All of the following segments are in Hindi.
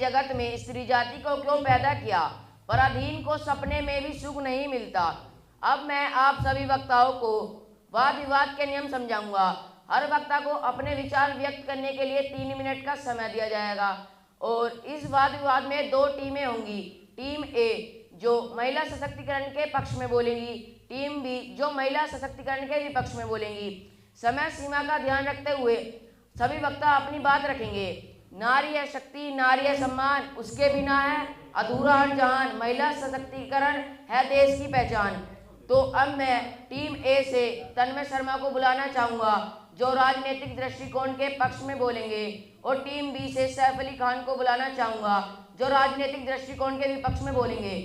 जगत में स्त्री जाति को क्यों पैदा किया, पराधीन को सपने में भी सुख नहीं मिलता। अब मैं आप सभी वक्ताओं को वाद विवाद के नियम समझाऊंगा। हर वक्ता को अपने विचार व्यक्त करने के लिए 3 मिनट का समय दिया जाएगा और इस वाद विवाद में 2 टीमें होंगी। टीम ए जो महिला सशक्तिकरण के पक्ष में बोलेंगी, टीम बी जो महिला सशक्तिकरण के विपक्ष में बोलेंगी। समय सीमा का ध्यान रखते हुए सभी वक्ता अपनी बात रखेंगे। नारी है शक्ति, नारी है सम्मान, उसके बिना है अधूरा हर जहान। महिला सशक्तिकरण है देश की पहचान। तो अब मैं टीम ए से तन्मय शर्मा को बुलाना चाहूँगा जो राजनीतिक दृष्टिकोण के पक्ष में बोलेंगे, और टीम बी से सैफ अली खान को बुलाना चाहूँगा जो राजनीतिक दृष्टिकोण के विपक्ष में बोलेंगे।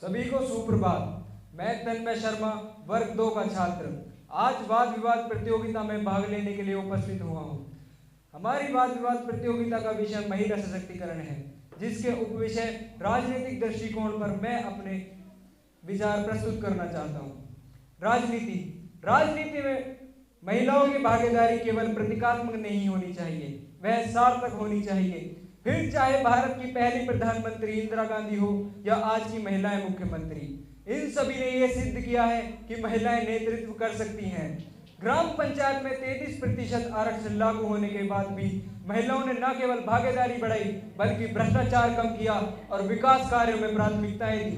सभी को सुप्रभात। मैं तन्मय शर्मा, वर्ग 2 का छात्र, आज वाद विवाद प्रतियोगिता में भाग लेने के लिए उपस्थित हुआ हूँ। हमारी वाद विवाद प्रतियोगिता का विषय महिला सशक्तिकरण है, जिसके उपविषय राजनीतिक दृष्टिकोण पर मैं अपने विचार प्रस्तुत करना चाहता हूँ। राजनीति में महिलाओं की भागीदारी केवल प्रतीकात्मक नहीं होनी चाहिए, वह सार्थक होनी चाहिए। फिर चाहे भारत की पहली प्रधानमंत्री इंदिरा गांधी हो या आज की महिलाएं मुख्यमंत्री, इन सभी ने यह सिद्ध किया है कि महिलाएं नेतृत्व कर सकती हैं। ग्राम पंचायत में 33% आरक्षण लागू होने के बाद भी महिलाओं ने न केवल भागीदारी बढ़ाई बल्कि भ्रष्टाचार कम किया और विकास कार्यों में प्राथमिकताएं दी।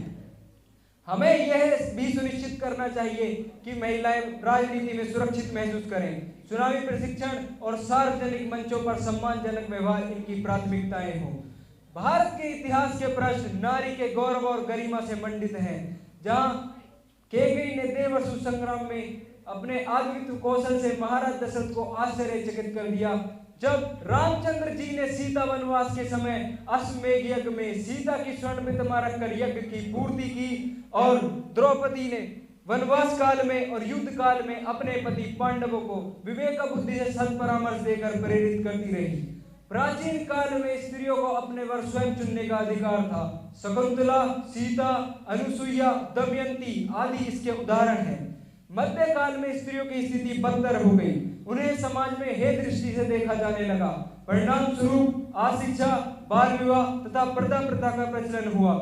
हमें यह भी सुनिश्चित करना चाहिए कि महिलाएं राजनीति में सुरक्षित महसूस करें। चुनावी प्रशिक्षण और सार्वजनिक मंचों पर सम्मानजनक व्यवहार इनकी प्राथमिकताएं हों। भारत के इतिहास के प्रश्न नारी के गौरव और गरिमा से मंडित हैं, जहां कैकेयी ने देवसु संग्राम में अपने आदित्य कौशल से महाराज दशरथ को आश्चर्यचकित कर दिया। जब रामचंद्र जी ने सीता वनवास के समय अश्वमेध यज्ञ में सीता की स्वर्ण प्रतिमा रखकर यज्ञ की पूर्ति की, और द्रौपदी ने वनवास काल में और युद्ध काल में अपने पति पांडवों को विवेक बुद्धि से सत्परामर्श देकर प्रेरित करती रही। प्राचीन काल में स्त्रियों को अपने वर स्वयं चुनने का अधिकार था। शकुंतला, सीता, अनुसुईया, दमयंती आदि इसके उदाहरण हैं। मध्यकाल में स्त्रियों की स्थिति बदतर हो गई, उन्हें समाज में हे दृष्टि से देखा जाने लगा। परिणाम स्वरूप अशिक्षा, बाल विवाह तथा प्रथा का प्रचलन हुआ।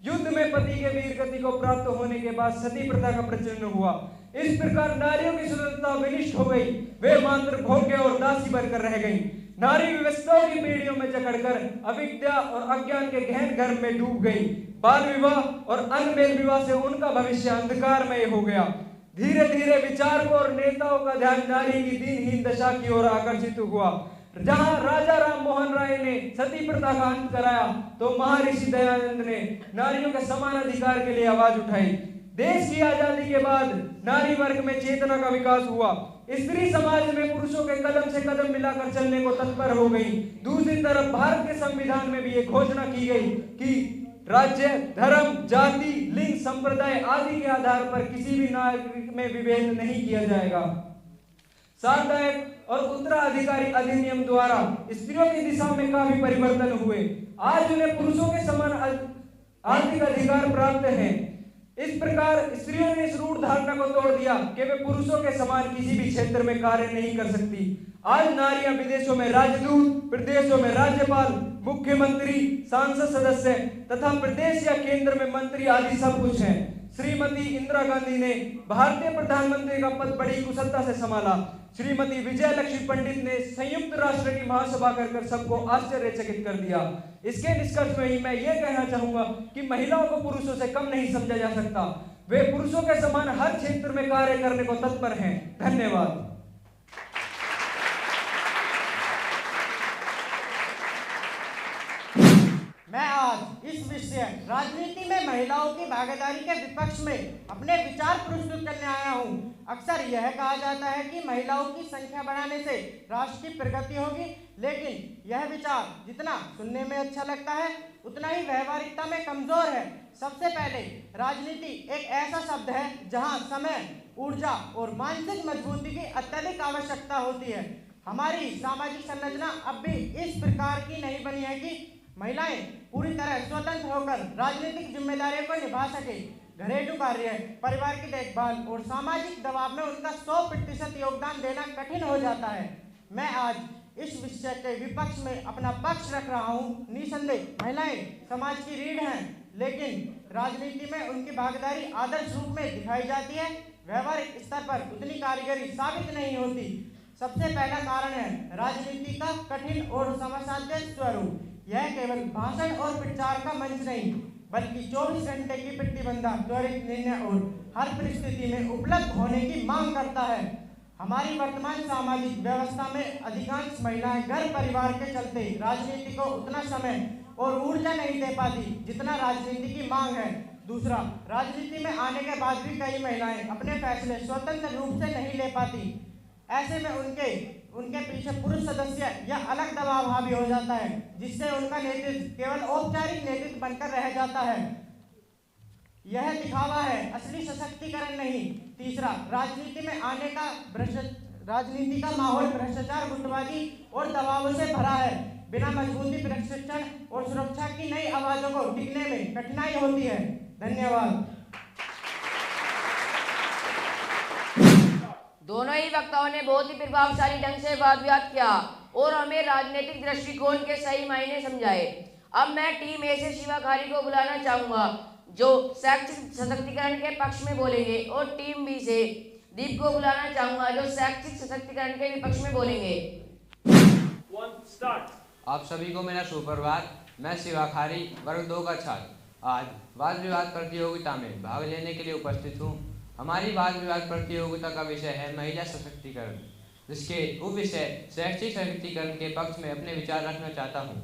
युद्ध में पति के वीर गति को प्राप्त होने के बाद सती प्रथा का प्रचलन हुआ। इस प्रकार नारियों की स्वतंत्रता विनिष्ट हो गई, वे मात्र भोग्य और दासी बनकर रह गईं। नारी व्यवस्थाओं की बेड़ियों में जकड़कर अविद्या और अज्ञान के गहन गर्भ में डूब गई। बाल विवाह और अनमेल विवाह से उनका भविष्य अंधकारमय हो गया। धीरे धीरे विचारकों और नेताओं का ध्यान नारी की दीनहीन दशा की ओर आकर्षित हुआ। जहां राजा राम मोहन राय ने सती प्रथा का अंत कराया, तो महर्षि दयानंद ने नारियों के समान अधिकार के लिए आवाज उठाई। देश की आजादी के बाद नारी वर्ग में चेतना का विकास हुआ। स्त्री समाज में पुरुषों के कदम से कदम मिलाकर चलने को तत्पर हो गई। दूसरी तरफ भारत के संविधान में भी ये घोषणा की गई कि राज्य, धर्म, जाति, लिंग, संप्रदाय आदि के आधार पर किसी भी नागरिक में विभेद नहीं किया जाएगा। सामुदायिक और उत्तराधिकारी अधिनियम द्वारा स्त्रियों की दिशा में काफी परिवर्तन हुए। आज उन्हें पुरुषों के समान आर्थिक अधिकार प्राप्त हैं। इस प्रकार स्त्रियों ने इस रूढ़ धारणा को तोड़ दिया कि वे पुरुषों के समान किसी भी क्षेत्र में कार्य नहीं कर सकती। आज नारियां विदेशों में राजदूत, प्रदेशों में राज्यपाल, मुख्यमंत्री, सांसद सदस्य तथा प्रदेश या केंद्र में मंत्री आदि सब कुछ हैं। श्रीमती इंदिरा गांधी ने भारतीय प्रधानमंत्री का पद बड़ी कुशलता से संभाला। श्रीमती विजय लक्ष्मी पंडित ने संयुक्त राष्ट्र की महासभा कर सबको आश्चर्यचकित कर दिया। इसके निष्कर्ष में ही मैं ये कहना चाहूंगा कि महिलाओं को पुरुषों से कम नहीं समझा जा सकता। वे पुरुषों के समान हर क्षेत्र में कार्य करने को तत्पर हैं। धन्यवाद। मैं आज इस विषय राजनीति में महिलाओं की भागीदारी के विपक्ष में अपने विचार प्रस्तुत करने आया हूं। अक्सर यह कहा जाता है कि महिलाओं की संख्या बढ़ाने से राष्ट्र की प्रगति होगी, लेकिन यह विचार जितना सुनने में अच्छा लगता है उतना ही व्यवहारिकता में कमजोर है। सबसे पहले राजनीति एक ऐसा शब्द है जहां समय, ऊर्जा और मानसिक मजबूती की अत्यधिक आवश्यकता होती है। हमारी सामाजिक संरचना अब भी इस प्रकार की नहीं बनी है कि महिलाएं पूरी तरह स्वतंत्र होकर राजनीतिक जिम्मेदारियों को निभा सके। घरेलू कार्य, परिवार की देखभाल और सामाजिक दबाव में उनका 100% योगदान देना कठिन हो जाता है। मैं आज इस विषय के विपक्ष में अपना पक्ष रख रहा हूँ। निसंदेह महिलाएं समाज की रीढ़ हैं, लेकिन राजनीति में उनकी भागीदारी आदर्श रूप में दिखाई जाती है, व्यवहारिक स्तर पर उतनी कारीगरी साबित नहीं होती। सबसे पहला कारण है राजनीति का कठिन और समसाध्य स्वरूप। यह केवल भाषण और प्रचार का मंच नहीं, बल्कि 24 घंटे की प्रतिबंधा, त्वरित निर्णय और हर परिस्थिति में उपलब्ध होने की मांग करता है। हमारी वर्तमान सामाजिक व्यवस्था में अधिकांश महिलाएं घर परिवार के चलते राजनीति को उतना समय और ऊर्जा नहीं दे पाती जितना राजनीति की मांग है। दूसरा, राजनीति में आने के बाद भी कई महिलाएं अपने फैसले स्वतंत्र रूप से नहीं ले पाती। ऐसे में उनके पीछे पुरुष सदस्य या अलग दबाव हावी हो जाता है, जिससे उनका नेतृत्व केवल औपचारिक नेतृत्व बनकर रह जाता है। यह दिखावा है, असली सशक्तिकरण नहीं। तीसरा, राजनीति में आने का राजनीति का माहौल भ्रष्टाचार, गुटबाजी और दबावों से भरा है। बिना मजबूती, प्रशिक्षण और सुरक्षा की नई आवाजों को टिकने में कठिनाई होती है। धन्यवाद। दोनों ही वक्ताओं ने बहुत ही प्रभावशाली ढंग से वाद विवाद किया और हमें राजनीतिक दृष्टिकोण के सही मायने समझाए। अब मैं टीम ए से शिवा खारी को बुलाना चाहूंगा, जो शैक्षिक सशक्तिकरण के पक्ष में बोलेंगे, और टीम बी से दीप को बुलाना चाहूंगा, जो शैक्षिक सशक्तिकरण के विपक्ष में बोलेंगे। आप सभी को मेरा सुप्रभात। मैं शिवा खारी, वर्ग 2 का छात्र, आज वाद विवाद प्रतियोगिता में भाग लेने के लिए उपस्थित हूँ। हमारी वाद विवाद प्रतियोगिता का विषय है महिला सशक्तिकरण, जिसके उपविषय शैक्षिक सशक्तिकरण के पक्ष में अपने विचार रखना चाहता हूँ।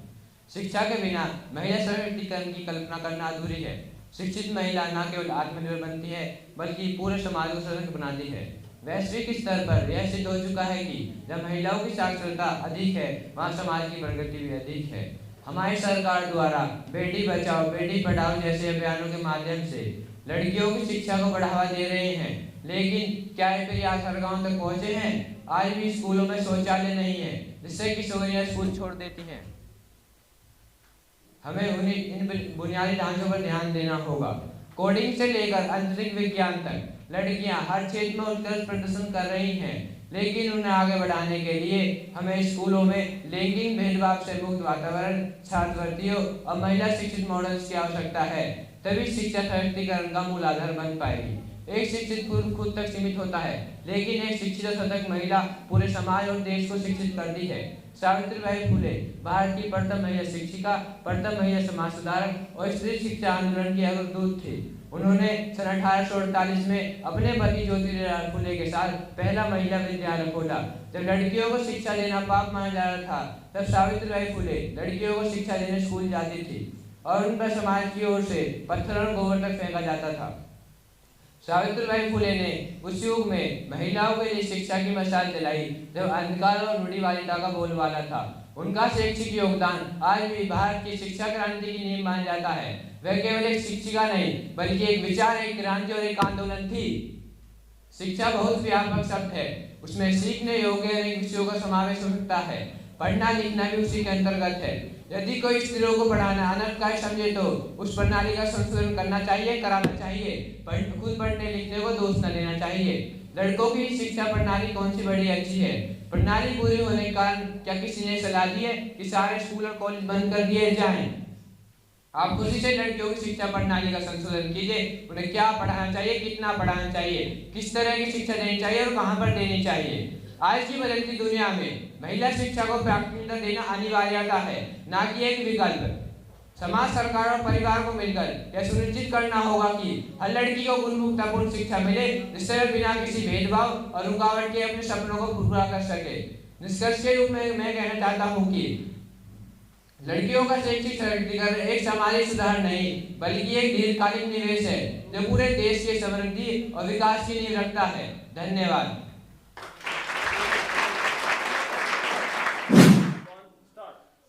शिक्षा के बिना महिला सशक्तिकरण की कल्पना करना अधूरी है। शिक्षित महिला न केवल आत्मनिर्भर बनती है, बल्कि पूरे समाज को सशक्त बनाती है। वैश्विक स्तर पर यह सिद्ध हो चुका है कि जब महिलाओं की साक्षरता अधिक है, वहाँ समाज की प्रगति भी अधिक है। हमारी सरकार द्वारा बेटी बचाओ बेटी पढ़ाओ जैसे अभियानों के माध्यम से लड़कियों की शिक्षा को बढ़ावा दे रहे हैं, लेकिन क्या ये फिर आज हर गाँव तक पहुँचे हैं? आज भी स्कूलों में शौचालय नहीं है, जिससे किशोरियाँ स्कूल छोड़ देती हैं। हमें उन्हीं इन बुनियादी ढांचों पर ध्यान देना होगा। कोडिंग से लेकर अंतरिक्ष विज्ञान तक लड़कियां हर क्षेत्र में उत्कृष्ट प्रदर्शन कर रही हैं, लेकिन उन्हें आगे बढ़ाने के लिए हमें स्कूलों में लैंगिक भेदभाव से मुक्त वातावरण, छात्रवृत्तियों और महिला शिक्षित मॉडल्स की आवश्यकता है। तभी शिक्षा सशक्तिकरण का मूल आधार बन पाएगी। एक शिक्षित पुरुष खुद तक सीमित होता है, लेकिन एक शिक्षित और सतर्क महिला पूरे समाज और देश को शिक्षित करती है। सावित्रीबाई फुले भारत की प्रथम महिला शिक्षिका, प्रथम महिला समाज सुधारक और स्त्री शिक्षा आंदोलन की अग्रदूत थी। उन्होंने सन 1848 में अपने पति ज्योतिराव फुले के साथ पहला महिला विद्यालय खोला। जब लड़कियों को शिक्षा देना पाप माना जा रहा था, तब सावित्रीबाई फुले लड़कियों को शिक्षा देने स्कूल जाती थी और उन पर समाज की ओर से पत्थर और गोबर तक फेंका जाता था। सावित्रीबाई फुले ने उस युग में महिलाओं के लिए शिक्षा की मशाल जलाई, जब अंधकार और रूढ़िवादिता का बोलबाला था। उनका शैक्षिक योगदान आज भी भारत की शिक्षा क्रांति की नींव माना जाता है। वह केवल एक शिक्षिका नहीं, बल्कि एक विचार, एक क्रांति और एक आंदोलन थी। शिक्षा बहुत व्यापक शब्द है, उसमें सीखने योग्य अनेक विषयों का समावेश हो सकता है। पढ़ना लिखना भी उसी के अंतर्गत है। यदि कोई स्त्रियों को पढ़ाना अनर्थकारी समझे तो उस प्रणाली का संशोधन करना चाहिए, कराना चाहिए। खुद पढ़ने लिखने को दोष न देना चाहिए। लड़कों की शिक्षा प्रणाली कौन सी बड़ी अच्छी है। प्रणाली पूरी होने के कारण क्या किसी ने सलाह दी है कि सारे स्कूल और कॉलेज बंद कर दिए जाएं? आप खुशी से लड़कियों की शिक्षा प्रणाली का संशोधन कीजिए। उन्हें क्या पढ़ाना चाहिए, कितना पढ़ाना चाहिए, किस तरह की शिक्षा देनी चाहिए और कहाँ पर देनी चाहिए। आज की बदलती दुनिया में महिला शिक्षा को प्राथमिकता देना अनिवार्यता है, ना कि एक विकल्प। समाज, सरकार और परिवार को मिलकर यह सुनिश्चित करना होगा कि हर लड़की को गुणवत्तापूर्ण शिक्षा मिले, जिससे वह बिना किसी भेदभाव और रुकावट के अपने सपनों को पूरा कर सके। निष्कर्ष के रूप में मैं कहना चाहता हूँ कि लड़कियों का शैक्षिक सशक्तिकरण एक सामाजिक सुधार नहीं, बल्कि एक दीर्घकालिक निवेश है, जो पूरे देश की समृद्धि और विकास की नींव रखता है। धन्यवाद।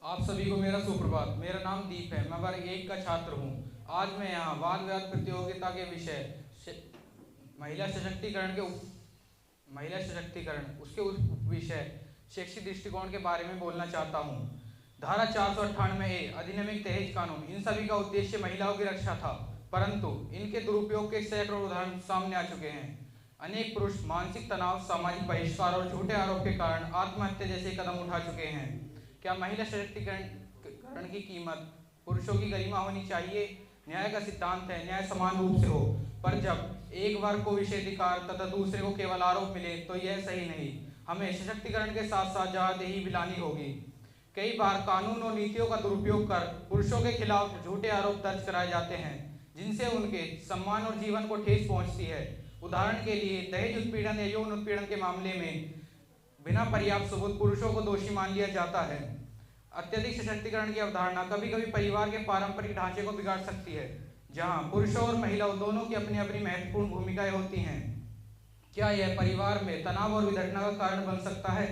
आप सभी को मेरा सुप्रभात। मेरा नाम दीप है, मैं वर्ग 1 का छात्र हूँ। आज मैं यहाँ वाद विवाद प्रतियोगिता के विषय महिला सशक्तिकरण उसके विषय शैक्षिक दृष्टिकोण के बारे में बोलना चाहता हूँ। धारा 498A अधिनियमिक दहेज कानून इन सभी का उद्देश्य महिलाओं की रक्षा था, परंतु इनके दुरुपयोग के सैकड़ों उदाहरण सामने आ चुके हैं। अनेक पुरुष मानसिक तनाव, सामाजिक बहिष्कार और झूठे आरोप के कारण आत्महत्या जैसे कदम उठा चुके हैं। क्या महिला सशक्तिकरण की कीमत पुरुषों की गरिमा होनी चाहिए? न्याय का सिद्धांत है न्याय समान रूप से हो, पर जब एक वर्ग को विशेषाधिकार तथा दूसरे को केवल आरोप मिले तो यह सही नहीं। हमें सशक्तिकरण के साथ साथ जवाबदेही भी लानी होगी। कई बार कानून और नीतियों का दुरुपयोग कर पुरुषों के खिलाफ झूठे आरोप दर्ज कराए जाते हैं, जिनसे उनके सम्मान और जीवन को ठेस पहुंचती है। उदाहरण के लिए दहेज उत्पीड़न या यौन उत्पीड़न के मामले में बिना पर्याप्त सबूत पुरुषों को दोषी मान लिया जाता है। अत्यधिक सशक्तिकरण की अवधारणा कभी कभी परिवार के पारंपरिक ढांचे को बिगाड़ सकती है, जहां पुरुषों और महिलाओं दोनों की अपनी अपनी महत्वपूर्ण भूमिकाएं होती हैं। क्या यह परिवार में तनाव और विघटन का कारण बन सकता है?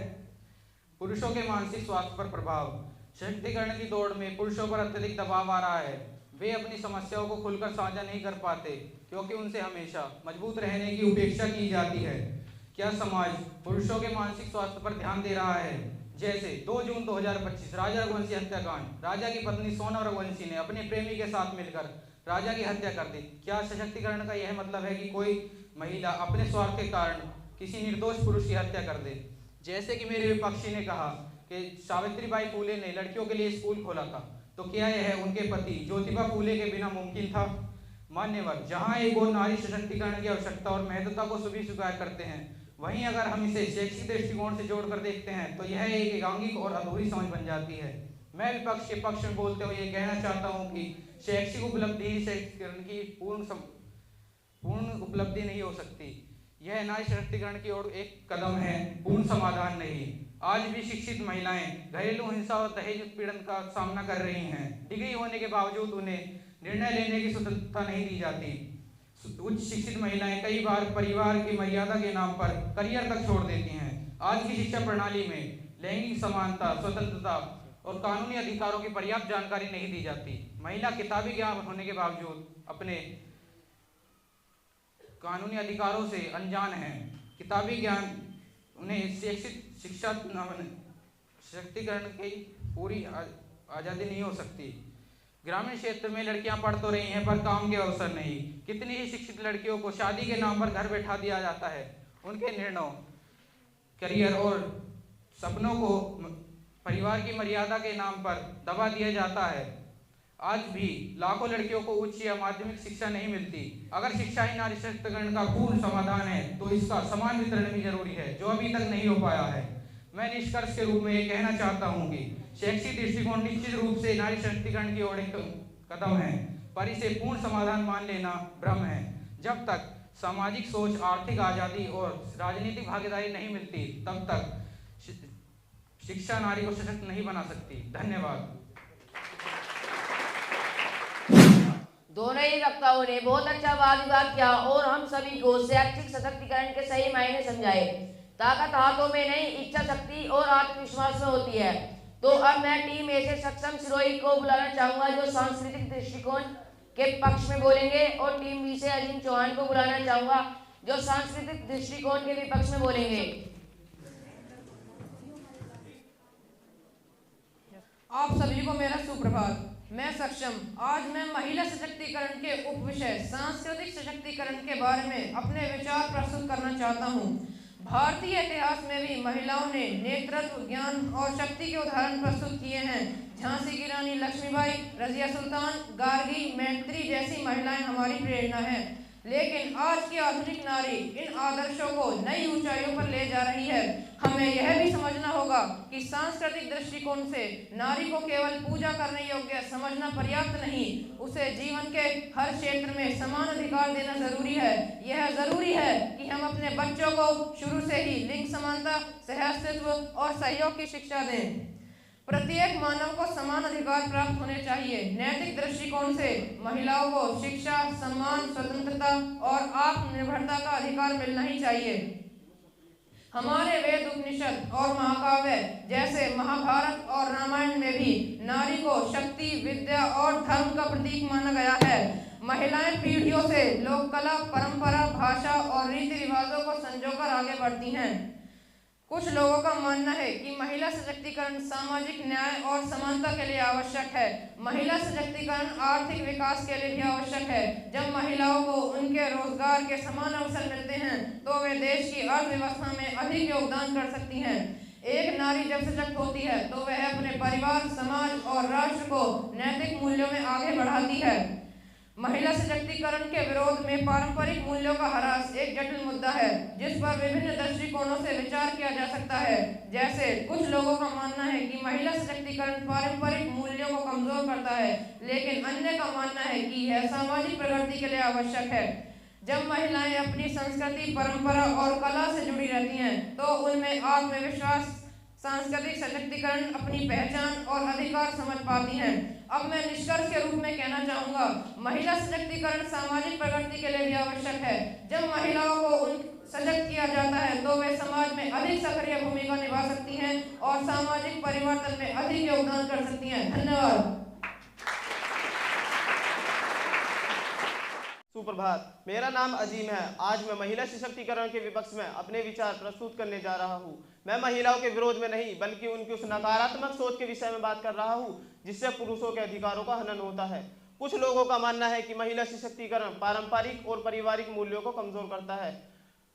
पुरुषों के मानसिक स्वास्थ्य पर प्रभाव। सशक्तिकरण की दौड़ में पुरुषों पर अत्यधिक दबाव आ रहा है। वे अपनी समस्याओं को खुलकर साझा नहीं कर पाते क्योंकि उनसे हमेशा मजबूत रहने की उपेक्षा की जाती है। क्या समाज पुरुषों के मानसिक स्वास्थ्य पर ध्यान दे रहा है? जैसे 2 जून 2025 राजा रघुवंशी हत्याकांड। राजा की पत्नी सोना रघुवंशी ने अपने प्रेमी के साथ मिलकर राजा की हत्या कर दी। क्या सशक्तिकरण का यह मतलब है कि कोई महिला अपने स्वार्थ के कारण किसी निर्दोष पुरुष की हत्या कर दे? जैसे कि मेरे विपक्षी ने कहा कि सावित्रीबाई फूले ने लड़कियों के लिए स्कूल खोला था, तो क्या यह उनके पति ज्योतिबा फूले के बिना मुमकिन था? मान्यवर, जहां एक और नारी सशक्तिकरण की आवश्यकता और महत्वता को सभी स्वीकार करते हैं, वहीं अगर हम इसे शैक्षिक दृष्टिकोण से जोड़कर देखते हैं तो यह एक एकांगिक और अधूरी समझ बन जाती है। मैं विपक्ष के पक्ष में बोलते हुए ये कहना चाहता हूं कि शैक्षिक उपलब्धि ही सशक्तिकरण की पूर्ण उपलब्धि नहीं हो सकती। यह नारी सशक्तिकरण की ओर एक कदम है, पूर्ण समाधान नहीं। आज भी शिक्षित महिलाएं घरेलू हिंसा और दहेज उत्पीड़न का सामना कर रही हैं। डिग्री होने के बावजूद उन्हें निर्णय लेने की स्वतंत्रता नहीं दी जाती। उच्च शिक्षित महिलाएं कई बार परिवार की मर्यादा के नाम पर करियर तक छोड़ देती हैं। आज की शिक्षा प्रणाली में लैंगिक समानता, स्वतंत्रता और कानूनी अधिकारों की पर्याप्त जानकारी नहीं दी जाती। महिला किताबी ज्ञान होने के बावजूद अपने कानूनी अधिकारों से अनजान हैं। किताबी ज्ञान उन्हें शिक्षा सशक्तिकरण की पूरी आज़ादी नहीं हो सकती। ग्रामीण क्षेत्र में लड़कियां पढ़ तो रही हैं पर काम के अवसर नहीं। कितनी ही शिक्षित लड़कियों को शादी के नाम पर घर बैठा दिया जाता है। उनके निर्णयों, करियर और सपनों को परिवार की मर्यादा के नाम पर दबा दिया जाता है। आज भी लाखों लड़कियों को उच्च या माध्यमिक शिक्षा नहीं मिलती। अगर शिक्षा ही नारी सशक्तिकरण का पूर्ण समाधान है तो इसका समान वितरण भी जरूरी है, जो अभी तक नहीं हो पाया है। मैं निष्कर्ष के रूप में ये कहना चाहता हूँ कि शैक्षिक दृष्टिकोण निश्चित रूप से नारी सशक्तिकरण की ओर एक कदम है, पर इसे पूर्ण समाधान मान लेना भ्रम है। जब तक सामाजिक सोच, आर्थिक आज़ादी और राजनीतिक भागीदारी नहीं मिलती, तब तक शिक्षा नारी को सशक्त नहीं बना सकती। धन्यवाद। दोनों ही वक्ताओं ने बहुत अच्छा वाद विवाद किया और हम सभी को शैक्षिक सशक्तिकरण के सही मायने समझाए। ताकत हाथों में नहीं, इच्छा शक्ति और आत्मविश्वास में होती है। तो अब मैं टीम ए से सक्षम सिरोही को बुलाना चाहूंगा, जो सांस्कृतिक दृष्टिकोण के पक्ष में बोलेंगे, और टीम बी से अजीम चौहान को बुलाना चाहूंगा, जो सांस्कृतिक दृष्टिकोण के विपक्ष में बोलेंगे। आप सभी को मेरा सुप्रभात। मैं सक्षम आज मैं महिला सशक्तिकरण के उपविषय सांस्कृतिक सशक्तिकरण के बारे में अपने विचार प्रस्तुत करना चाहता हूँ। भारतीय इतिहास में भी महिलाओं ने नेतृत्व, ज्ञान और शक्ति के उदाहरण प्रस्तुत किए हैं। झांसी की रानी लक्ष्मीबाई, रजिया सुल्तान, गार्गी, मैत्री जैसी महिलाएं हमारी प्रेरणा हैं। लेकिन आज की आधुनिक नारी इन आदर्शों को नई ऊंचाइयों पर ले जा रही है। हमें यह भी समझना होगा कि सांस्कृतिक दृष्टिकोण से नारी को केवल पूजा करने योग्य समझना पर्याप्त नहीं, उसे जीवन के हर क्षेत्र में समान अधिकार देना जरूरी है। यह जरूरी है कि हम अपने बच्चों को शुरू से ही लिंग समानता, सहअस्तित्व और सहयोग की शिक्षा दें। प्रत्येक मानव को समान अधिकार प्राप्त होने चाहिए। नैतिक दृष्टिकोण से महिलाओं को शिक्षा, सम्मान, स्वतंत्रता और आत्मनिर्भरता का अधिकार मिलना ही चाहिए। हमारे वेद, उपनिषद और महाकाव्य जैसे महाभारत और रामायण में भी नारी को शक्ति, विद्या और धर्म का प्रतीक माना गया है। महिलाएं पीढ़ियों से लोक कला, परंपरा, भाषा और रीति रिवाजों को संजोकर आगे बढ़ती हैं। कुछ लोगों का मानना है कि महिला सशक्तिकरण सामाजिक न्याय और समानता के लिए आवश्यक है। महिला सशक्तिकरण आर्थिक विकास के लिए भी आवश्यक है। जब महिलाओं को उनके रोजगार के समान अवसर मिलते हैं तो वे देश की अर्थव्यवस्था में अधिक योगदान कर सकती हैं। एक नारी जब सशक्त होती है तो वह अपने परिवार, समाज और राष्ट्र को नैतिक मूल्यों में आगे बढ़ाती है। महिला सशक्तिकरण के विरोध में पारंपरिक मूल्यों का ह्रास एक जटिल मुद्दा है जिस पर विभिन्न दृष्टिकोणों से विचार किया जा सकता है। जैसे कुछ लोगों का मानना है कि महिला सशक्तिकरण पारंपरिक मूल्यों को कमजोर करता है, लेकिन अन्य का मानना है कि यह सामाजिक प्रगति के लिए आवश्यक है। जब महिलाएं अपनी संस्कृति, परंपरा और कला से जुड़ी रहती हैं तो उनमें आत्मविश्वास, सांस्कृतिक सशक्तिकरण, अपनी पहचान और अधिकार समझ पाती हैं। अब मैं निष्कर्ष के रूप में कहना चाहूँगा, महिला सशक्तिकरण सामाजिक प्रगति के लिए भी आवश्यक है। जब महिलाओं को सशक्त किया जाता है तो वे समाज में अधिक सक्रिय भूमिका निभा सकती हैं और सामाजिक परिवर्तन में अधिक योगदान कर सकती हैं। धन्यवाद। सुप्रभात, मेरा नाम अजीम है। आज मैं महिला सशक्तिकरण के विपक्ष में अपने विचार प्रस्तुत करने जा रहा हूँ। मैं महिलाओं के विरोध में नहीं बल्कि उनकी उस नकारात्मक सोच के विषय में बात कर रहा हूँ जिससे पुरुषों के अधिकारों का हनन होता है। कुछ लोगों का मानना है कि महिला सशक्तिकरण पारंपरिक और पारिवारिक मूल्यों को कमजोर करता है।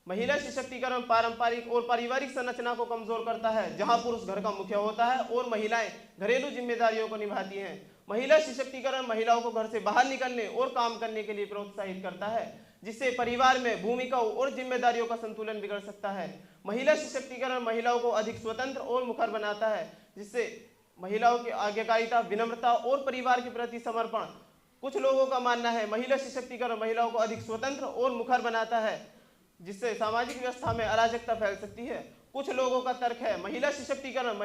महिला सशक्तिकरण पारंपरिक और पारिवारिक संरचना को कमजोर करता है जहाँ पुरुष घर का मुखिया होता है और महिलाएं घरेलू जिम्मेदारियों को निभाती हैं। महिला सशक्तिकरण महिलाओं को घर से बाहर निकलने और काम करने के लिए प्रोत्साहित करता है जिससे परिवार में भूमिकाओं और जिम्मेदारियों का संतुलन बिगड़ सकता है। महिला सशक्तिकरण महिलाओं को अधिक स्वतंत्र और मुखर बनाता है जिससे महिलाओं की आज्ञाकारिता, विनम्रता और परिवार के प्रति समर्पण। कुछ लोगों का मानना है महिला सशक्तिकरण महिलाओं को अधिक स्वतंत्र और मुखर बनाता है जिससे सामाजिक व्यवस्था में अराजकता फैल सकती है। कुछ लोगों का तर्क है महिला सशक्तिकरण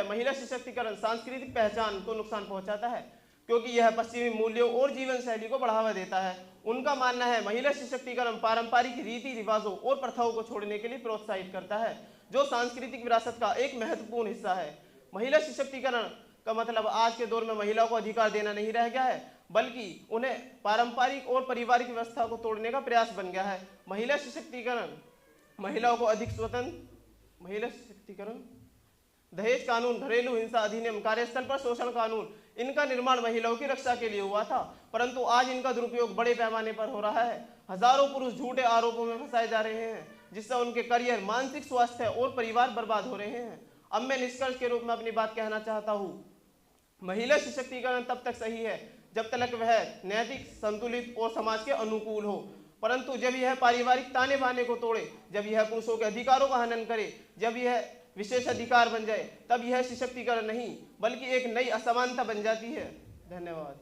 महिला सशक्तिकरण सांस्कृतिक पहचान को नुकसान पहुंचाता है क्योंकि यह पश्चिमी मूल्यों और जीवन शैली को बढ़ावा देता है। उनका मानना है महिला सशक्तिकरण पारंपरिक रीति रिवाजों और प्रथाओं को छोड़ने के लिए प्रोत्साहित करता है जो सांस्कृतिक विरासत का एक महत्वपूर्ण हिस्सा है। महिला सशक्तिकरण का मतलब आज के दौर में महिलाओं को अधिकार देना नहीं रह गया है बल्कि उन्हें पारंपरिक और पारिवारिक व्यवस्था को तोड़ने का प्रयास बन गया है। महिला सशक्तिकरण महिलाओं को अधिक स्वतंत्र महिला सशक्तिकरण दहेज कानून, घरेलू हिंसा अधिनियम, कार्यस्थल पर शोषण कानून, इनका निर्माण महिलाओं की रक्षा के लिए हुआ था परंतु आज इनका दुरुपयोग बड़े पैमाने पर हो रहा है। हजारों पुरुष झूठे आरोपों में फंसाए जा रहे हैं जिससे उनके करियर, मानसिक स्वास्थ्य और परिवार बर्बाद हो रहे हैं। अब मैं निष्कर्ष के रूप में अपनी बात कहना चाहता हूँ। महिला सशक्तिकरण तब तक सही है जब तक वह नैतिक, संतुलित और समाज के अनुकूल हो, परंतु जब यह पारिवारिक ताने बाने को तोड़े, जब यह पुरुषों के अधिकारों का हनन करे, जब यह विशेष अधिकार बन जाए, तब यह सशक्तिकरण नहीं बल्कि एक नई असमानता बन जाती है। धन्यवाद।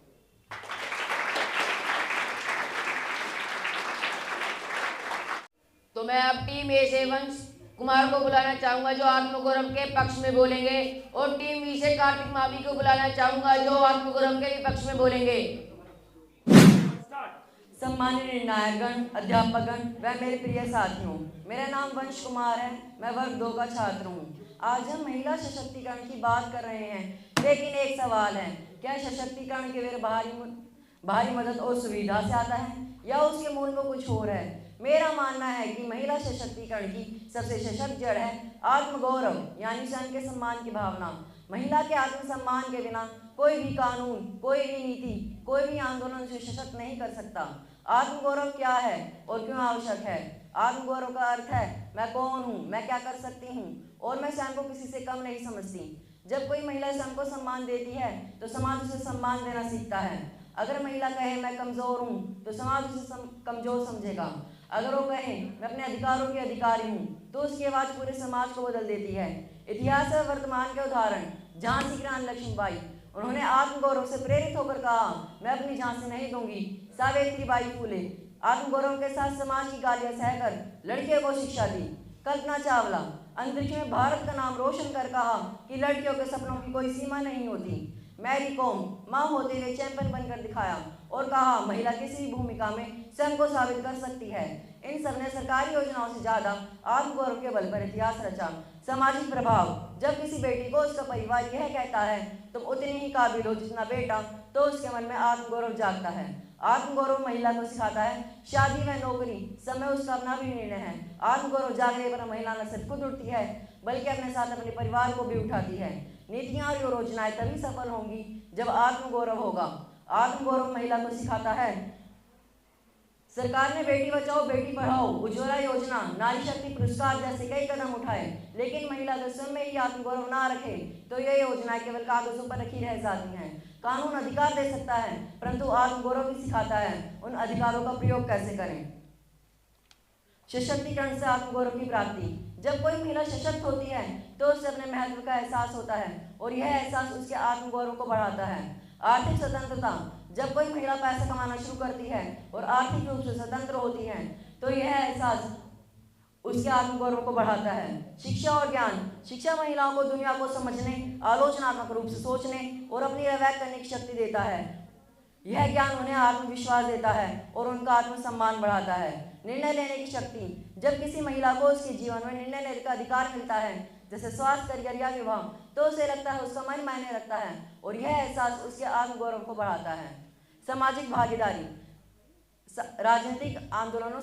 तो मैं अब टीम ए से वंश कुमार को बुलाना चाहूंगा जो आत्मगौरव के पक्ष में बोलेंगे और टीम बी से कार्तिक मावी को बुलाना चाहूंगा जो आत्मगौरव के विपक्ष में बोलेंगे। सम्मानित निर्णायकगण, अध्यापकगण व मेरे प्रिय साथियों, मेरा नाम वंश कुमार है। मैं वर्ग 2 का छात्र हूँ। आज हम महिला सशक्तिकरण की बात कर रहे हैं, लेकिन एक सवाल है, क्या सशक्तिकरण केवल बाहरी मदद और सुविधा से आता है या उसके मूल में कुछ और है? मेरा मानना है कि महिला सशक्तिकरण की सबसे सशक्त जड़ है आत्मगौरव, यानी स्वयं के सम्मान की भावना। महिला के आत्मसम्मान के बिना कोई भी कानून, कोई भी नीति, कोई भी आंदोलन उसे सशक्त नहीं कर सकता। आत्मगौरव क्या है और क्यों आवश्यक है? आत्मगौरव का अर्थ है मैं कौन हूँ, मैं क्या कर सकती हूँ और मैं स्वयं को किसी से कम नहीं समझती। जब कोई महिला स्वयं को सम्मान देती है तो समाज उसे सम्मान देना सीखता है। अगर महिला कहे मैं कमज़ोर हूँ तो समाज उसे कमज़ोर समझेगा। अगर वो कहे मैं अपने अधिकारों की अधिकारी हूँ तो उसकी आवाज़ पूरे समाज को बदल देती है। इतिहास और वर्तमान के उदाहरण, झांसी की रानी लक्ष्मीबाई, उन्होंने आत्मगौरव से प्रेरित होकर कहा मैं अपनी झांसी नहीं दूंगी। सावित्रीबाई फूले आत्मगौरव के साथ समाज की गालियाँ सहकर लड़कियों को शिक्षा दी। कल्पना चावला अंतरिक्ष में भारत का नाम रोशन कर कहा कि लड़कियों के सपनों की कोई सीमा नहीं होती। मैरी कॉम माँ होते हुए चैंपियन बनकर दिखाया और कहा महिला किसी भी भूमिका में स्वयं को साबित कर सकती है। इन सब ने सरकारी योजनाओं से ज़्यादा आत्मगौरव के बल पर इतिहास रचा। सामाजिक प्रभाव, जब किसी बेटी को उसका परिवार यह कहता है तुम उतनी ही काबिल हो जितना बेटा, तो उसके मन में आत्मगौरव जागता है। आत्मगौरव महिला को सिखाता है शादी व नौकरी सब में उसका अपना भी निर्णय है। आत्मगौरव जागने पर महिला न सिर्फ खुद उठती है बल्कि अपने साथ अपने परिवार को भी उठाती है। नीतियाँ और योजनाएं तभी सफल होंगी जब आत्मगौरव होगा। आत्मगौरव महिला को सिखाता है। सरकार ने बेटी बचाओ बेटी पढ़ाओ, उज्ज्वला योजना, नारी शक्ति पुरस्कार जैसे कई कदम उठाए, लेकिन महिला अगर स्वयं में ही आत्मगौरव ना रखे तो ये योजनाएं केवल कागजों पर रखी रह जाती हैं। कानून अधिकार दे सकता है परंतु आत्मगौरव भी सिखाता है उन अधिकारों का प्रयोग कैसे करें। सशक्तिकरण से आत्मगौरव की प्राप्ति, जब कोई महिला सशक्त होती है तो उसे अपने महत्व का एहसास होता है और यह एहसास उसके आत्मगौरव को बढ़ाता है। आर्थिक स्वतंत्रता, जब कोई महिला पैसा कमाना शुरू करती है और आर्थिक रूप से स्वतंत्र होती है तो यह एहसास उसके आत्मगौरव को बढ़ाता है। शिक्षा और ज्ञान, शिक्षा महिलाओं को दुनिया को समझने, आलोचनात्मक रूप से सोचने और अपनी रवैया करने की शक्ति देता है। यह ज्ञान उन्हें आत्मविश्वास देता है और उनका आत्मसम्मान बढ़ाता है। निर्णय लेने की शक्ति, जब किसी महिला को उसके जीवन में निर्णय लेने का अधिकार मिलता है जैसे स्वास्थ्य, करियर या विवाह, तो उसे लगता है उसका मन मायने रखता है और यह एहसास उसके आत्मगौरव को बढ़ाता है। सामाजिक भागीदारी, राजनीतिक आंदोलनों,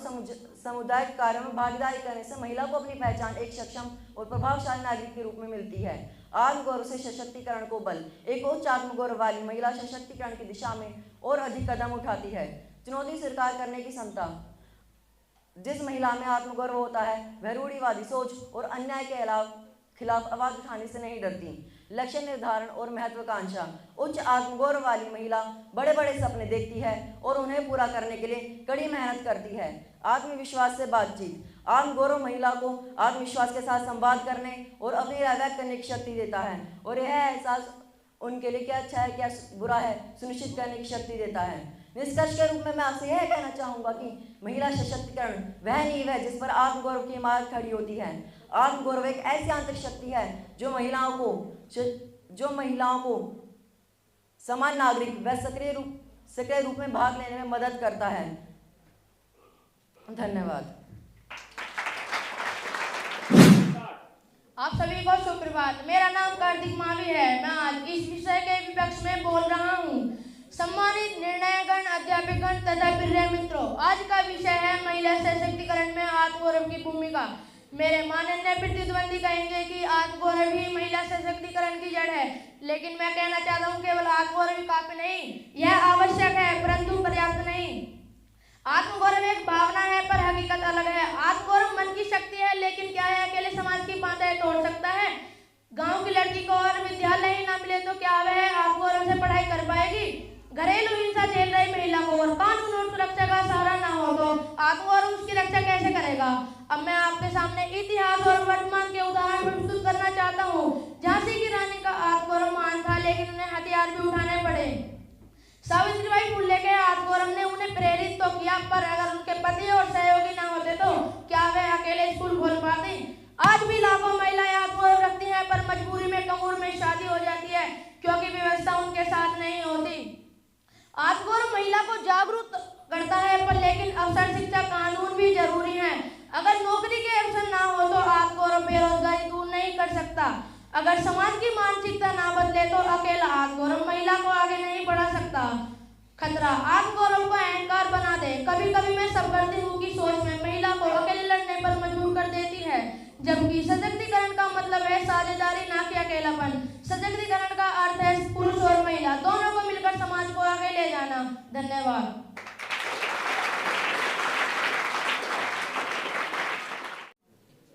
सामुदायिक कार्यों में भागीदारी करने से महिला को अपनी पहचान एक सक्षम और प्रभावशाली नागरिक के रूप में मिलती है। आत्मगौरव से सशक्तिकरण को बल, एक उच्च आत्मगौरव वाली महिला सशक्तिकरण की दिशा में और अधिक कदम उठाती है। चुनौती स्वीकार करने की क्षमता, जिस महिला में आत्मगौरव होता है वह रूढ़िवादी सोच और अन्याय के खिलाफ आवाज उठाने से नहीं डरती। लक्ष्य निर्धारण और महत्वाकांक्षा, उच्च आत्मगौरव वाली महिला बड़े बड़े सपने देखती है और उन्हें पूरा करने के लिए कड़ी मेहनत करती है। आत्मविश्वास से बातचीत, आत्मगौरव महिला को आत्मविश्वास के साथ संवाद करने और अपनी राय व्यक्त करने की शक्ति देता है और यह एहसास उनके लिए क्या अच्छा है क्या बुरा है सुनिश्चित करने की शक्ति देता है। निष्कर्ष के रूप में मैं आपसे यह कहना चाहूँगा कि महिला सशक्तिकरण वह नींव है जिस पर आत्मगौरव की इमारत खड़ी होती है। आत्मगौरव एक ऐसी आंतरिक शक्ति है जो महिलाओं को समान नागरिक व सक्रिय रूप में भाग लेने में मदद करता है। धन्यवाद। आप सभी को सुप्रभात। मेरा नाम कार्तिक मावी है। मैं आज इस विषय के विपक्ष में बोल रहा हूँ। सम्मानित निर्णयगण, अध्यापकगण तथा प्रिय मित्रों, आज का विषय है महिला सशक्तिकरण में आत्मगौरव की भूमिका। मेरे माननीय प्रतिद्वंदी कहेंगे कि आत्मगौरव ही महिला सशक्तिकरण की जड़ है, लेकिन मैं कहना चाहता हूँ केवल आत्मगौरव ही काफी नहीं, यह आवश्यक है परंतु पर्याप्त नहीं। आत्मगौरव एक भावना है पर हकीकत अलग है। आत्मगौरव मन की शक्ति है, लेकिन क्या है अकेले समाज की बाधाएं तोड़ सकता है? गांव की लड़की को और विद्यालय ही ना मिले तो क्या वह आत्मगौरव से पढ़ाई कर पाएगी? घरेलू हिंसा झेल रही महिला को और कानून और सुरक्षा का सहारा ना हो तो आत्मगौरव उसकी रक्षा कैसे करेगा? अब मैं आपके सामने इतिहास और वर्तमान के उदाहरण प्रस्तुत करना चाहता हूँ। झांसी की रानी का आत्मगौरव महान था, लेकिन उन्हें हथियार भी उठाने पड़े। सावित्रीबाई फुले के आत्मगौरव ने उन्हें प्रेरित तो किया, पर अगर उनके पति और सहयोगी ना होते तो क्या वे अकेले स्कूल खोल पाते? आज भी लाखों महिलाएं आत्मगौरव रखती हैं, पर मजबूरी में कमूर में शादी हो जाती है क्योंकि व्यवस्था उनके साथ नहीं होती। आत्मगौरव महिला को जागरूक करता है, पर लेकिन अवसर, शिक्षा, कानून भी जरूरी है। अगर नौकरी के अवसर ना हो तो आत्मगौरव बेरोजगारी दूर नहीं कर सकता। अगर समाज की मानसिकता ना बदले तो अकेला आत्मगौरव महिला को आगे नहीं बढ़ा सकता। खतरा, आत्मगौरव को अहंकार बना दे। कभी कभी मैं सब करती हूँ की सोच में महिला को अकेले लड़ने पर मजबूर कर देती है, जबकि सशक्तिकरण का मतलब है साझेदारी, ना कि अकेलापन। सशक्तिकरण का अर्थ है पुरुष और महिला दोनों को मिलकर समाज को आगे ले जाना। धन्यवाद।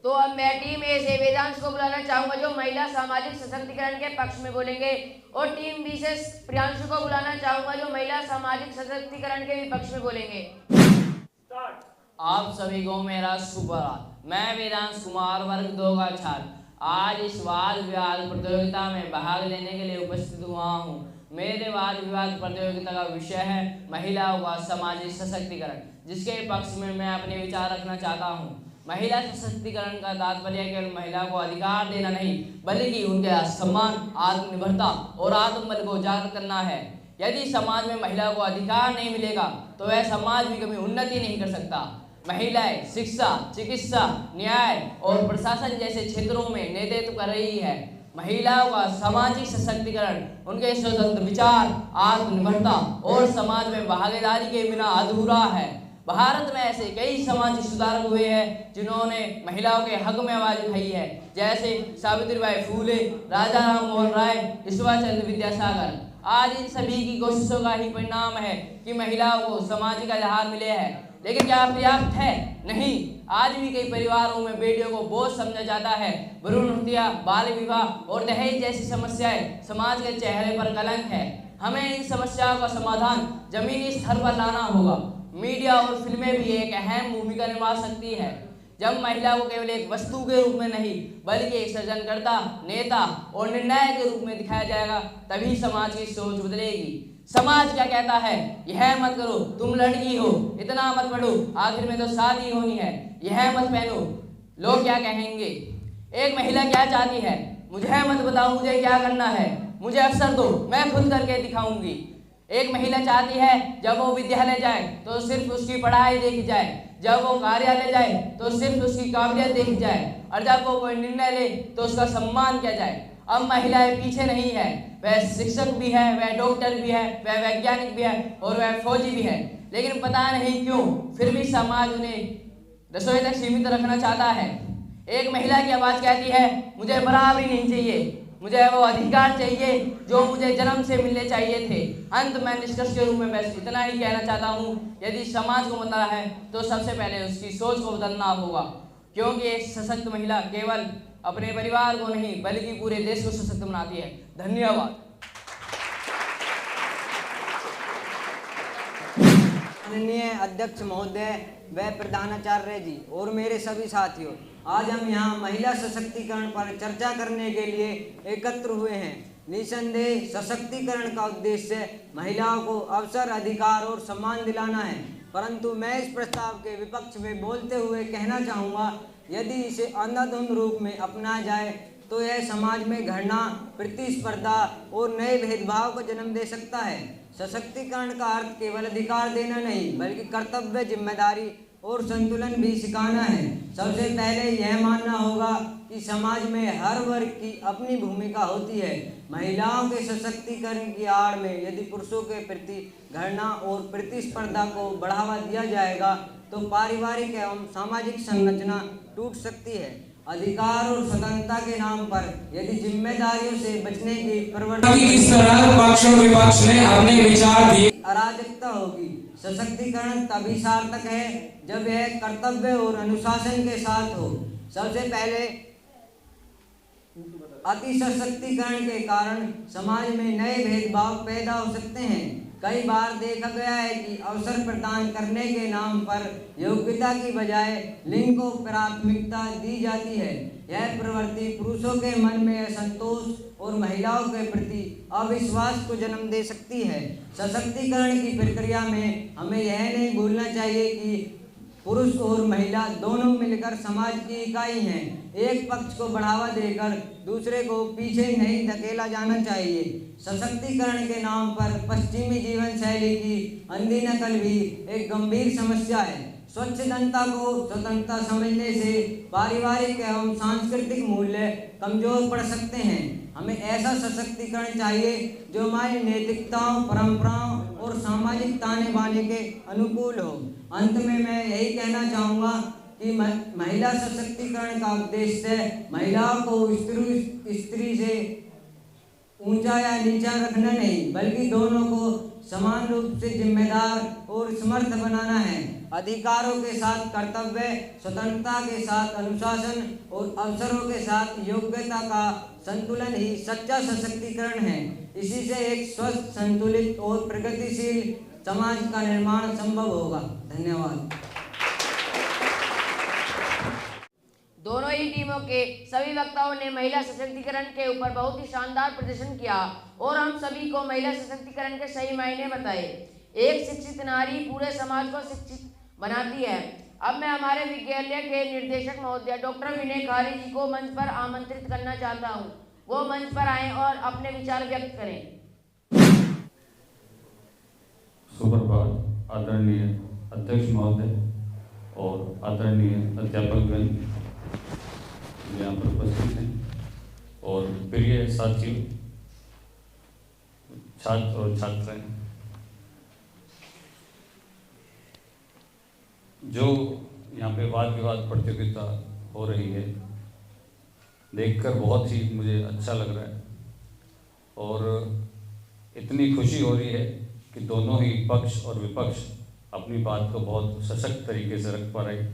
तो अब मैं टीम ए से वेदांश को बुलाना चाहूंगा जो महिला सामाजिक सशक्तिकरण के पक्ष में बोलेंगे, और टीम बी से प्रियांशु को बुलाना चाहूंगा जो महिला सामाजिक सशक्तिकरण के विपक्ष में बोलेंगे। आप सभी को मेरा सुप्रभात। मैं वेदांश कुमार, वर्ग 2 का छात्र, आज इस वाद विवाद प्रतियोगिता में भाग लेने के लिए उपस्थित हुआ हूँ। मेरे वाद विवाद प्रतियोगिता का विषय है महिलाओं का सामाजिक सशक्तिकरण, जिसके पक्ष में मैं अपने विचार रखना चाहता हूँ। महिला सशक्तिकरण का तात्पर्य केवल महिला को अधिकार देना नहीं, बल्कि उनके सम्मान, आत्मनिर्भरता और आत्मबल को जागृत करना है। यदि समाज में महिला को अधिकार नहीं मिलेगा तो वह समाज भी कभी उन्नति नहीं कर सकता। महिलाएं शिक्षा, चिकित्सा, न्याय और प्रशासन जैसे क्षेत्रों में नेतृत्व कर रही है। महिलाओं का सामाजिक सशक्तिकरण उनके स्वतंत्र विचार, आत्मनिर्भरता और समाज में भागीदारी के बिना अधूरा है। भारत में ऐसे कई सामाजिक सुधारक हुए हैं जिन्होंने महिलाओं के हक में आवाज उठाई है, जैसे सावित्रीबाई फूले, राजा राम मोहन राय, ईश्वर चंद्र विद्यासागर। आज इन सभी की कोशिशों का ही परिणाम है कि महिलाओं को सामाजिक अधिकार मिले हैं। लेकिन क्या पर्याप्त है? नहीं। आज भी कई परिवारों में बेटियों को बोझ समझा जाता है। भ्रूण हत्या, बाल विवाह और दहेज जैसी समस्याएं समाज के चेहरे पर कलंक है। हमें इन समस्याओं का समाधान जमीनी स्तर पर लाना होगा। मीडिया और फिल्में भी एक अहम भूमिका निभा सकती है। जब महिला को केवल एक वस्तु के रूप में नहीं बल्कि एक सृजनकर्ता, नेता और निर्णायक के रूप में दिखाया जाएगा, तभी समाज की सोच बदलेगी। समाज क्या कहता है? यह मत करो, तुम लड़की हो, इतना मत पढ़ो, आखिर में तो शादी होनी है, यह मत पहनो, लोग क्या कहेंगे। एक महिला क्या चाहती है? मुझे मत बताओ मुझे क्या करना है, मुझे अवसर दो, मैं खुद करके दिखाऊंगी। एक महिला चाहती है जब वो विद्यालय जाए तो सिर्फ उसकी पढ़ाई देखी जाए, जब वो कार्यालय जाए तो सिर्फ उसकी काबिलियत देखी जाए, और जब वो कोई निर्णय ले तो उसका सम्मान किया जाए। अब महिलाएं पीछे नहीं है, वह शिक्षक भी है, वह डॉक्टर भी है, वह वैज्ञानिक भी है और वह फौजी भी है। लेकिन पता नहीं क्यों फिर भी समाज उन्हें रसोई तक सीमित रखना चाहता है। एक महिला की आवाज़ कहती है मुझे बराबरी नहीं चाहिए, मुझे वो अधिकार चाहिए जो मुझे जन्म से मिलने चाहिए थे। अंत में निष्कर्ष के रूप में बस इतना ही कहना चाहता हूँ, यदि समाज को बदलना है तो सबसे पहले उसकी सोच को बदलना होगा, क्योंकि एक सशक्त महिला केवल अपने परिवार को नहीं बल्कि पूरे देश को सशक्त बनाती है। धन्यवाद। माननीय अध्यक्ष महोदय व प्रधानाचार्य जी और मेरे सभी साथियों, आज हम यहाँ महिला सशक्तिकरण पर चर्चा करने के लिए एकत्र हुए हैं। निसंदेह सशक्तिकरण का उद्देश्य महिलाओं को अवसर, अधिकार और सम्मान दिलाना है, परंतु मैं इस प्रस्ताव के विपक्ष में बोलते हुए कहना चाहूँगा, यदि इसे अंधाधुंध रूप में अपनाया जाए तो यह समाज में घृणा, प्रतिस्पर्धा और नए भेदभाव को जन्म दे सकता है। सशक्तिकरण का अर्थ केवल अधिकार देना नहीं बल्कि कर्तव्य, जिम्मेदारी और संतुलन भी सिखाना है। सबसे पहले यह मानना होगा कि समाज में हर वर्ग की अपनी भूमिका होती है। महिलाओं के सशक्तिकरण की आड़ में यदि पुरुषों के प्रति घृणा और प्रतिस्पर्धा को बढ़ावा दिया जाएगा तो पारिवारिक एवं सामाजिक संरचना टूट सकती है। अधिकार और स्वतंत्रता के नाम पर यदि जिम्मेदारियों से बचने की प्रवृत्ति इस तरह पक्ष और विपक्ष ने अपने विचार दिए, अराजकता होगी। सशक्तिकरण तभी सार्थक है जब यह कर्तव्य और अनुशासन के साथ हो। सबसे पहले अति सशक्तिकरण के कारण समाज में नए भेदभाव पैदा हो सकते हैं। कई बार देखा गया है कि अवसर प्रदान करने के नाम पर योग्यता की बजाय लिंग को प्राथमिकता दी जाती है। यह प्रवृत्ति पुरुषों के मन में असंतोष और महिलाओं के प्रति अविश्वास को जन्म दे सकती है। सशक्तिकरण की प्रक्रिया में हमें यह नहीं भूलना चाहिए कि पुरुष और महिला दोनों मिलकर समाज की इकाई हैं। एक पक्ष को बढ़ावा देकर दूसरे को पीछे नहीं धकेला जाना चाहिए। सशक्तिकरण के नाम पर पश्चिमी जीवन शैली की अंधी नकल भी एक गंभीर समस्या है। स्वच्छंदता को स्वतंत्रता समझने से पारिवारिक एवं सांस्कृतिक मूल्य कमजोर पड़ सकते हैं। हमें ऐसा सशक्तिकरण चाहिए जो हमारी नैतिकताओं, परंपराओं और सामाजिक ताने बाने के अनुकूल हो। अंत में मैं यही कहना चाहूँगा कि महिला सशक्तिकरण का उद्देश्य महिलाओं को स्त्री से ऊंचा या नीचा रखना नहीं बल्कि दोनों को समान रूप से जिम्मेदार और समर्थ बनाना है। अधिकारों के साथ कर्तव्य, स्वतंत्रता के साथ अनुशासन और अवसरों के साथ योग्यता का संतुलन ही सच्चा सशक्तिकरण है। इसी से एक स्वस्थ, संतुलित और प्रगतिशील समाज का निर्माण संभव होगा। धन्यवाद। दोनों ही टीमों के सभी वक्ताओं ने महिला सशक्तिकरण के ऊपर बहुत ही शानदार प्रदर्शन किया और हम सभी को महिला सशक्तिकरण के सही मायने बताए। एक शिक्षित नारी पूरे समाज को शिक्षित बनाती है। अब मैं हमारे विद्यालय के निर्देशक महोदय डॉक्टर विनय खारी जी को मंच पर आमंत्रित करना चाहता हूँ। वो मंच पर आएं और अपने विचार व्यक्त करें। सुप्रभात आदरणीय अध्यक्ष महोदय और आदरणीय अध्यापकगण यहाँ पर उपस्थित हैं और प्रिय साथियों, छात्र और छात्राएं, जो यहाँ पे वाद विवाद प्रतियोगिता हो रही है, देखकर बहुत ही मुझे अच्छा लग रहा है और इतनी खुशी हो रही है कि दोनों ही पक्ष और विपक्ष अपनी बात को बहुत सशक्त तरीके से रख पा रहे।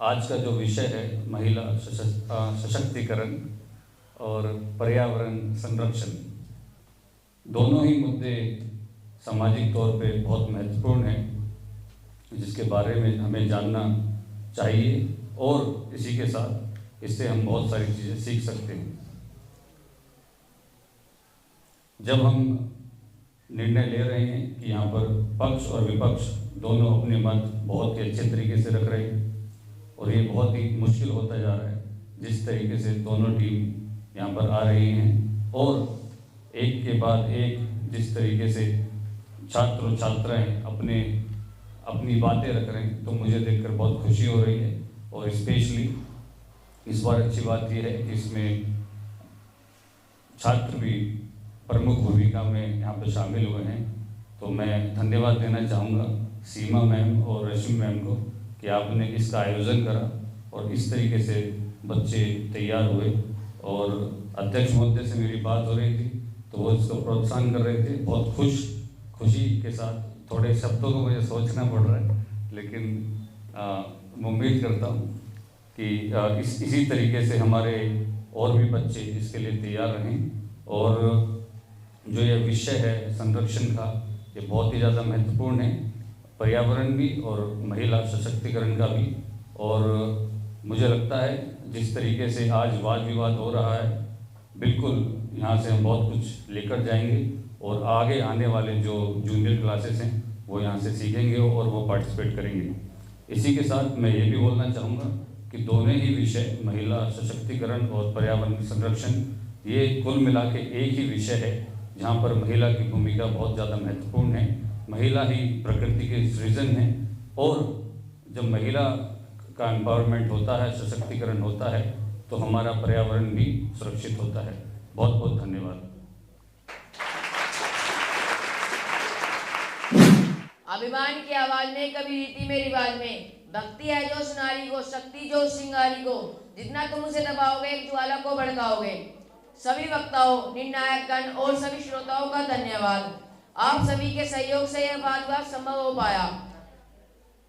आज का जो विषय है महिला सशक्तिकरण और पर्यावरण संरक्षण, दोनों ही मुद्दे सामाजिक तौर पे बहुत महत्वपूर्ण हैं, जिसके बारे में हमें जानना चाहिए और इसी के साथ इससे हम बहुत सारी चीज़ें सीख सकते हैं। जब हम निर्णय ले रहे हैं कि यहाँ पर पक्ष और विपक्ष दोनों अपने मत बहुत ही अच्छे तरीके से रख रहे हैं और ये बहुत ही मुश्किल होता जा रहा है जिस तरीके से दोनों टीम यहाँ पर आ रही हैं और एक के बाद एक जिस तरीके से छात्र और छात्राएं अपनी बातें रख रहे हैं, तो मुझे देखकर बहुत खुशी हो रही है। और स्पेशली इस बार अच्छी बात यह है कि इसमें छात्र भी प्रमुख भूमिका में यहाँ पर शामिल हुए हैं, तो मैं धन्यवाद देना चाहूँगा सीमा मैम और रश्मि मैम को कि आपने इसका आयोजन करा और इस तरीके से बच्चे तैयार हुए। और अध्यक्ष महोदय से मेरी बात हो रही थी तो वो इसको प्रोत्साहन कर रहे थे, बहुत खुशी के साथ। थोड़े शब्दों को मुझे सोचना पड़ रहा है, लेकिन मैं उम्मीद करता हूँ कि इसी तरीके से हमारे और भी बच्चे इसके लिए तैयार रहें। और जो ये विषय है संरक्षण का, ये बहुत ही ज़्यादा महत्वपूर्ण है, पर्यावरण भी और महिला सशक्तिकरण का भी। और मुझे लगता है जिस तरीके से आज वाद विवाद हो रहा है, बिल्कुल यहाँ से हम बहुत कुछ लेकर जाएंगे और आगे आने वाले जो जूनियर क्लासेस हैं वो यहाँ से सीखेंगे और वो पार्टिसिपेट करेंगे। इसी के साथ मैं ये भी बोलना चाहूँगा कि दोनों ही विषय महिला सशक्तिकरण और पर्यावरण संरक्षण, ये कुल मिला के एक ही विषय है जहाँ पर महिला की भूमिका बहुत ज़्यादा महत्वपूर्ण है। महिला ही प्रकृति के सृजन है और जब महिला का एम्पावरमेंट होता है, सशक्तिकरण होता है, तो हमारा पर्यावरण भी सुरक्षित होता है। बहुत बहुत धन्यवाद। अभिमान की आवाज में, कभी रीति में रिवाज में, भक्ति है जो उस नारी को, शक्ति जो उस श्रृंगारी को, जितना तुम उसे दबाओगे एक ज्वाला को भड़काओगे। सभी वक्ताओं, निर्णायकगण और सभी श्रोताओं का धन्यवाद। आप सभी के सहयोग से यह वाद संभव हो पाया।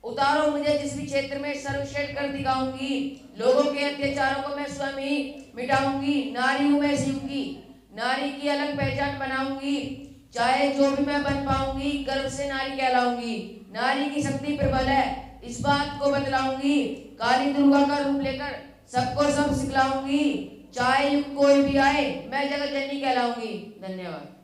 उतारो मुझे जिस भी क्षेत्र में सर्वश्रेष्ठ कर दिखाऊंगी, लोगों के अत्याचारों को मैं स्वयं ही मिटाऊंगी। नारी हूं मैं शिव की, नारी की अलग पहचान बनाऊंगी, चाहे जो भी मैं बन पाऊंगी, गर्व से नारी कहलाऊंगी। नारी की शक्ति प्रबल है, इस बात को बतलाऊंगी, काली दुर्गा का रूप लेकर सबको सब सिखलाऊंगी। चाहे युग कोई भी आए, मैं जगत जननी कहलाऊंगी। धन्यवाद।